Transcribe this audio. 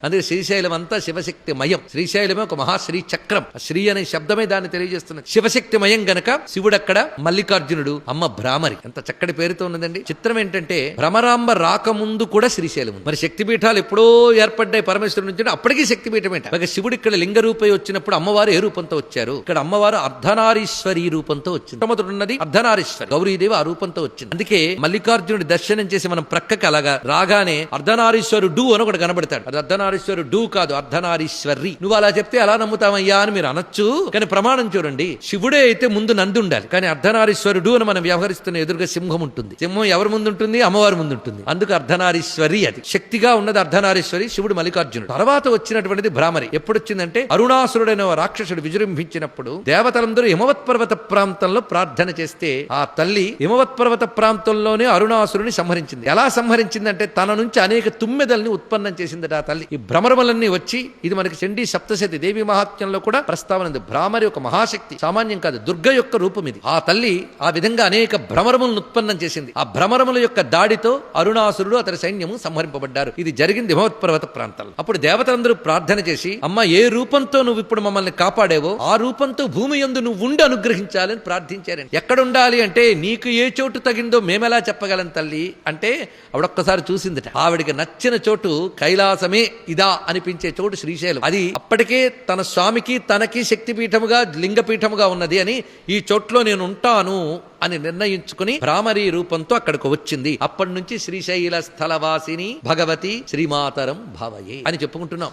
అందుకే శ్రీశైలం అంతా శివశక్తిమయం. శ్రీశైలమే ఒక మహాశ్రీ చక్రం. శ్రీ అనే శబ్దమే దాన్ని తెలియజేస్తున్నది. శివశక్తిమయం గనక శివుడక్కడ, మల్లికార్జునుడు, అమ్మ భ్రామరి. ఎంత చక్కటి పేరుతో ఉన్నదండి. చిత్రం ఏంటంటే భ్రమరాంబ రాకముందు కూడా శ్రీశైలం ఉంది. మరి శక్తిపీఠాలు ఎప్పుడో ఏర్పడ్డాయి పరమేశ్వరుడు నుంచి, అప్పటికీ శక్తిపీఠం ఏంట. ఒక శివుడు ఇక్కడ లింగ రూపై వచ్చినప్పుడు అమ్మవారు ఏ రూపంతో వచ్చారు? ఇక్కడ అమ్మవారు అర్ధనారీశ్వరి రూపంతో వచ్చింది. ఉన్నది అర్ధనారీశ్వరి, గౌరీదేవి ఆ రూపంతో వచ్చింది. అందుకే మల్లికార్జునుడి దర్శనం చేసి మనం ప్రక్కకి అలాగా రాగానే అర్ధనారీశ్వరుడు అని ఒకటి కనబడతాడు. అది అర్ధనారీశ్వరుడు కాదు, అర్ధనారీశ్వరి. నువ్వు అలా చెప్తే అలా నమ్ముతామయ్యా అని మీరు అనొచ్చు, కానీ ప్రమాణం చూడండి. శివుడే అయితే ముందు నంది ఉండాలి, కానీ అర్ధనారీశ్వరుడు అని మనం వ్యవహరిస్తున్న ఎదురుగా సింహం ఉంటుంది. సింహం ఎవరి ముందు ఉంటుంది? అమ్మవారి ముందు ఉంటుంది. అందుకు అర్ధనారీశ్వరి. అది శక్తిగా ఉన్నది అర్ధనారీశ్వరి, శివుడు మల్లికార్జునుడు. తర్వాత వచ్చినటువంటిది భ్రామరి. ఎప్పుడు వచ్చిందంటే అరుణాసురుడైన రాక్షసుడు విజృంభించినప్పుడు దేవతలందరూ హిమవత్ పర్వత ప్రాంతంలో ప్రార్థన చేస్తే ఆ తల్లి హిమవత్ పర్వత ప్రాంతంలోనే అరుణాసురుని సంహరించింది. ఎలా సంహరించిందంటే తన నుంచి అనేక తుమ్మెదల్ని ఉత్పన్నం చేసిందట ఆ తల్లి. ఈ భ్రమరములన్నీ వచ్చి, ఇది మనకి చండీ సప్తశతి దేవి మహాత్మ్యంలో కూడా ప్రస్తావన ఉంది. భ్రామరి ఒక మహాశక్తి, సామాన్యం కాదు, దుర్గ యొక్క రూపం ఇది. ఆ తల్లి ఆ విధంగా అనేక భ్రమరములను ఉత్పన్నం చేసింది. ఆ భ్రమరముల యొక్క దాడితో అరుణాసురుడు అతని సైన్యము సంహరింపబడ్డారు. ఇది జరిగింది హిమవత్ పర్వత ప్రాంతాల్లో. అప్పుడు దేవతలందరూ ప్రార్థన చేసి, అమ్మ ఏ రూపంతో నువ్వు ఇప్పుడు మమ్మల్ని కాపాడేవో ఆ రూపంతో భూమి యందు నువ్వు ఉండి అనుగ్రహించాలని ప్రార్థించారండి. ఎక్కడ ఉండాలి అంటే, నీకు ఏ చోటు తగిందో మేమెలా చెప్పగలం తల్లి అంటే, ఆవిడొక్కసారి చూసిందట. ఆవిడికి నచ్చిన చోటు కైలాసమే ఇదా అనిపించే చోటు శ్రీశైలం. అది అప్పటికే తన స్వామికి తనకి శక్తిపీఠముగా లింగపీఠముగా ఉన్నది అని, ఈ చోట్లో నేను ఉంటాను అని నిర్ణయించుకుని భ్రామరి రూపంతో అక్కడికి వచ్చింది. అప్పటి నుంచి శ్రీశైల స్థలవాసిని భగవతి శ్రీమాతరం భావయే అని చెప్పుకుంటున్నాం.